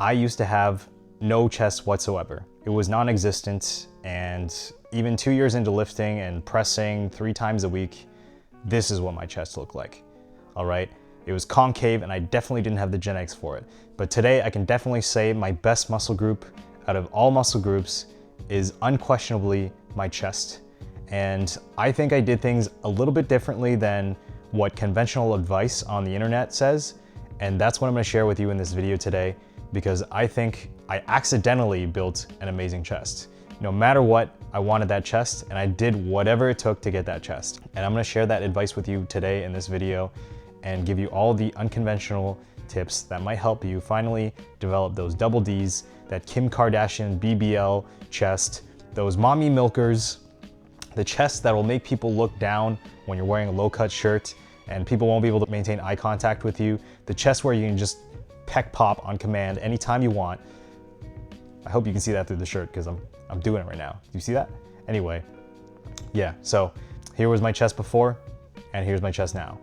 I used to have no chest whatsoever. It was non-existent, and even 2 years into lifting and pressing 3 times a week, this is what my chest looked like, all right? It was concave, and I definitely didn't have the genetics for it. But today, I can definitely say my best muscle group out of all muscle groups is unquestionably my chest. And I think I did things a little bit differently than what conventional advice on the internet says. And that's what I'm gonna share with you in this video today, because I think I accidentally built an amazing chest. No matter what, I wanted that chest, and I did whatever it took to get that chest. And I'm gonna share that advice with you today in this video and give you all the unconventional tips that might help you finally develop those double Ds, that Kim Kardashian BBL chest, those mommy milkers, the chest that will make people look down when you're wearing a low-cut shirt and people won't be able to maintain eye contact with you, the chest where you can just peck pop on command anytime you want. I hope you can see that through the shirt because I'm doing it right now. Do you see that? Anyway, yeah, so here was my chest before and here's my chest now.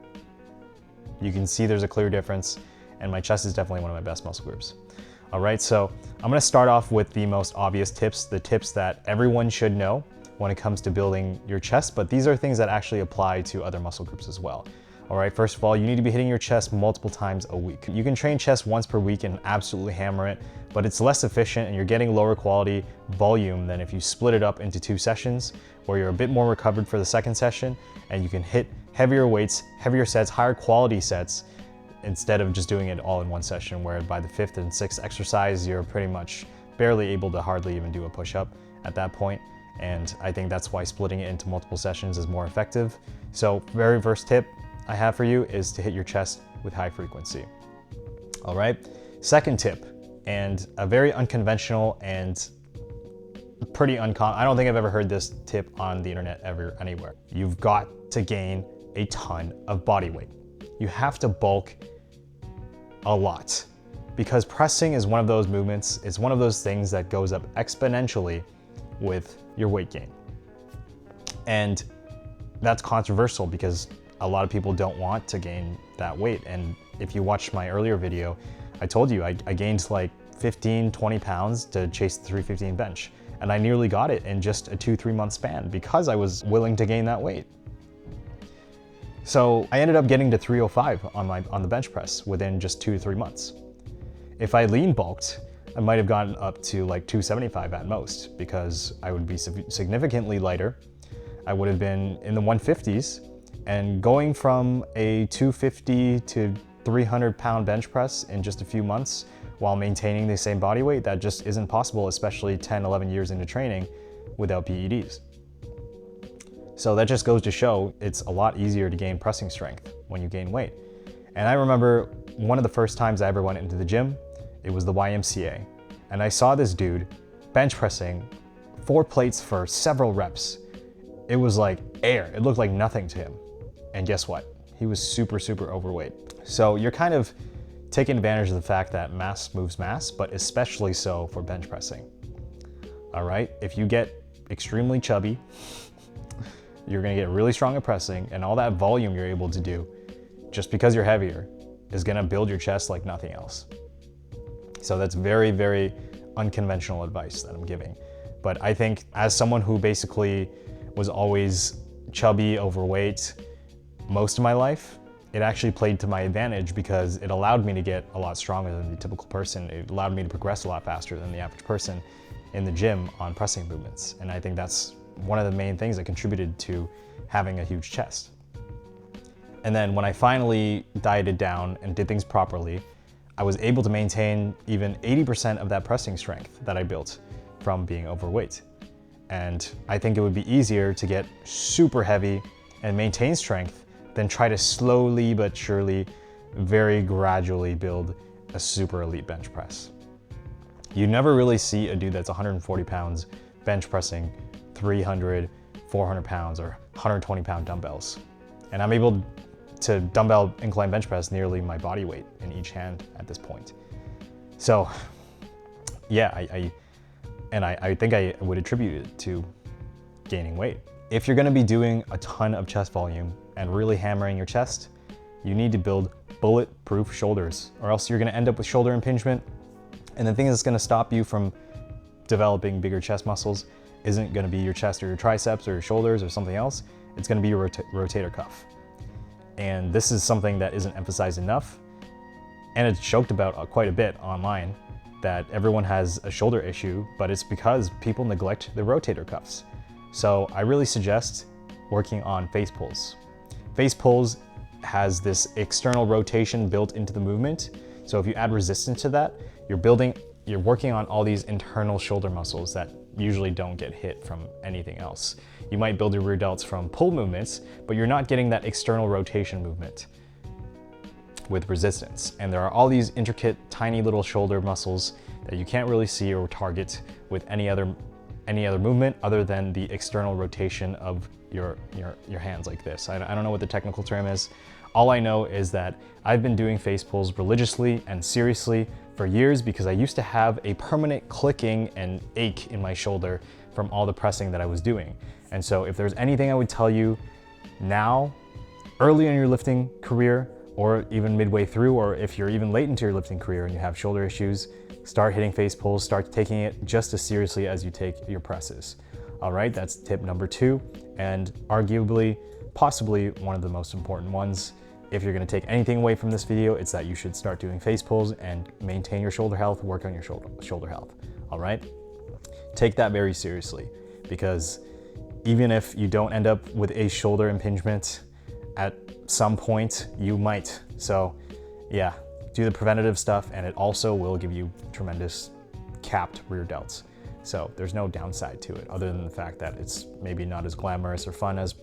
You can see there's a clear difference, and my chest is definitely one of my best muscle groups. All right, so I'm gonna start off with the most obvious tips, the tips that everyone should know when it comes to building your chest, but these are things that actually apply to other muscle groups as well. All right, first of all, you need to be hitting your chest multiple times a week. You can train chest once per week and absolutely hammer it, but it's less efficient and you're getting lower quality volume than if you split it up into 2 sessions where you're a bit more recovered for the second session and you can hit heavier weights, heavier sets, higher quality sets, instead of just doing it all in one session where by the 5th and 6th exercise, you're pretty much barely able to hardly even do a push-up at that point. And I think that's why splitting it into multiple sessions is more effective. So very first tip I have for you is to hit your chest with high frequency. All right, second tip, and a very unconventional and pretty uncommon, I don't think I've ever heard this tip on the internet ever anywhere. You've got to gain a ton of body weight. You have to bulk a lot because pressing is one of those movements, it's one of those things that goes up exponentially with your weight gain. And that's controversial because a lot of people don't want to gain that weight. And if you watched my earlier video, I told you I gained like 15, 20 pounds to chase the 315 bench. And I nearly got it in just a 2-3 month span because I was willing to gain that weight. So I ended up getting to 305 on the bench press within just 2 to 3 months. If I lean bulked, I might have gotten up to like 275 at most because I would be significantly lighter. I would have been in the 150s, and going from a 250 to 300 pound bench press in just a few months while maintaining the same body weight, that just isn't possible, especially 10, 11 years into training without PEDs. So that just goes to show it's a lot easier to gain pressing strength when you gain weight. And I remember one of the first times I ever went into the gym, it was the YMCA. And I saw this dude bench pressing 4 plates for several reps. It was like air, it looked like nothing to him. And guess what? He was super, super overweight. So you're kind of taking advantage of the fact that mass moves mass, but especially so for bench pressing. All right, if you get extremely chubby, you're gonna get really strong at pressing, and all that volume you're able to do, just because you're heavier, is gonna build your chest like nothing else. So that's very, very unconventional advice that I'm giving. But I think as someone who basically was always chubby, overweight most of my life, it actually played to my advantage because it allowed me to get a lot stronger than the typical person. It allowed me to progress a lot faster than the average person in the gym on pressing movements. And I think that's one of the main things that contributed to having a huge chest. And then when I finally dieted down and did things properly, I was able to maintain even 80% of that pressing strength that I built from being overweight. And I think it would be easier to get super heavy and maintain strength than try to slowly but surely, very gradually build a super elite bench press. You never really see a dude that's 140 pounds bench pressing 300, 400 pounds or 120 pound dumbbells. And I'm able to dumbbell incline bench press nearly my body weight in each hand at this point. So yeah, I think I would attribute it to gaining weight. If you're gonna be doing a ton of chest volume and really hammering your chest, you need to build bulletproof shoulders, or else you're gonna end up with shoulder impingement And the thing that's gonna stop you from developing bigger chest muscles isn't gonna be your chest or your triceps or your shoulders or something else. It's gonna be your rotator cuff. And this is something that isn't emphasized enough. And it's joked about quite a bit online that everyone has a shoulder issue, but it's because people neglect the rotator cuffs. So I really suggest working on face pulls. Face pulls has this external rotation built into the movement. So if you add resistance to that, you're working on all these internal shoulder muscles that usually don't get hit from anything else. You might build your rear delts from pull movements, but you're not getting that external rotation movement with resistance. And there are all these intricate, tiny little shoulder muscles that you can't really see or target with any other movement other than the external rotation of your hands like this. I don't know what the technical term is. All I know is that I've been doing face pulls religiously and seriously for years because I used to have a permanent clicking and ache in my shoulder from all the pressing that I was doing. And so if there's anything I would tell you now, early in your lifting career, or even midway through, or if you're even late into your lifting career and you have shoulder issues, start hitting face pulls, start taking it just as seriously as you take your presses. All right, that's tip number 2, and arguably, possibly one of the most important ones. If you're gonna take anything away from this video, it's that you should start doing face pulls and maintain your shoulder health, work on your shoulder health, all right? Take that very seriously, because even if you don't end up with a shoulder impingement, at some point you might. So yeah, do the preventative stuff, and it also will give you tremendous capped rear delts. So there's no downside to it other than the fact that it's maybe not as glamorous or fun as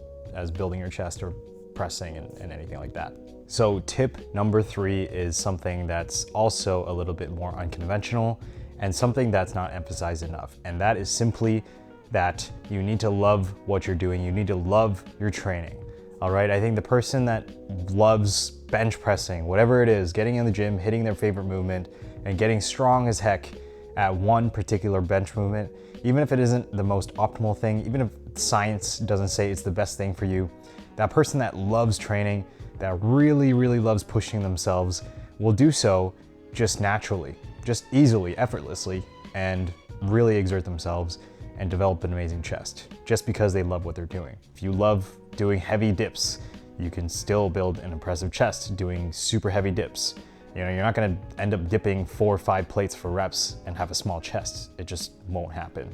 building your chest or pressing and anything like that. So tip number 3 is something that's also a little bit more unconventional and something that's not emphasized enough. And that is simply that you need to love what you're doing. You need to love your training. All right, I think the person that loves bench pressing, whatever it is, getting in the gym, hitting their favorite movement, and getting strong as heck at one particular bench movement, even if it isn't the most optimal thing, even if science doesn't say it's the best thing for you, that person that loves training, that really, really loves pushing themselves, will do so just naturally, just easily, effortlessly, and really exert themselves and develop an amazing chest, just because they love what they're doing. If you love doing heavy dips, you can still build an impressive chest doing super heavy dips. You know, you're not gonna end up dipping 4 or 5 plates for reps and have a small chest. It just won't happen.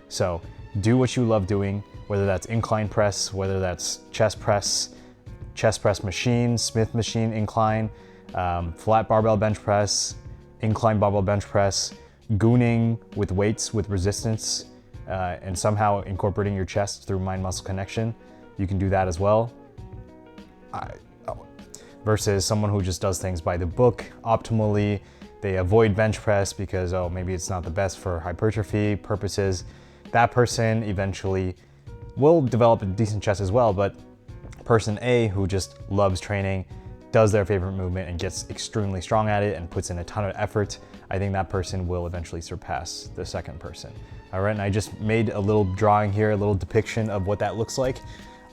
So do what you love doing, whether that's incline press, whether that's chest press machine, Smith machine incline, flat barbell bench press, incline barbell bench press, gooning with weights with resistance, and somehow incorporating your chest through mind-muscle connection. You can do that as well. Versus someone who just does things by the book optimally. They avoid bench press because, oh, maybe it's not the best for hypertrophy purposes. That person eventually will develop a decent chest as well, but person A who just loves training, does their favorite movement and gets extremely strong at it and puts in a ton of effort, I think that person will eventually surpass the second person. All right, and I just made a little drawing here, a little depiction of what that looks like.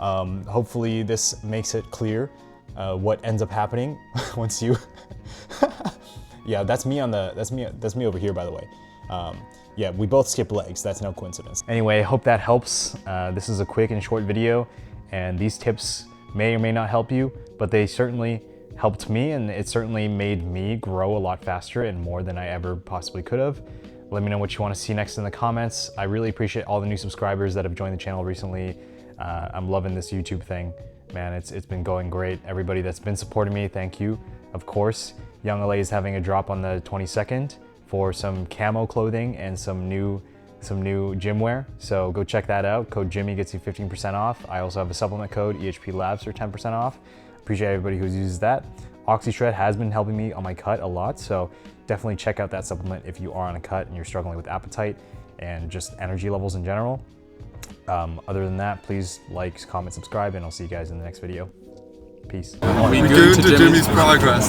Hopefully this makes it clear what ends up happening once you, yeah, that's me over here, by the way. Yeah, we both skip legs, that's no coincidence. Anyway, I hope that helps. This is a quick and short video, and these tips may or may not help you, but they certainly helped me, and it certainly made me grow a lot faster and more than I ever possibly could have. Let me know what you want to see next in the comments. I really appreciate all the new subscribers that have joined the channel recently. I'm loving this YouTube thing. Man, it's been going great. Everybody that's been supporting me, thank you. Of course, Young LA is having a drop on the 22nd for some camo clothing and some new gym wear. So go check that out. Code Jimmy gets you 15% off. I also have a supplement code, EHP Labs, for 10% off. Appreciate everybody who uses that. OxyShred has been helping me on my cut a lot, so definitely check out that supplement if you are on a cut and you're struggling with appetite and just energy levels in general. Other than that, please like, comment, subscribe, and I'll see you guys in the next video. Peace. Are we good to Jimmy's progress?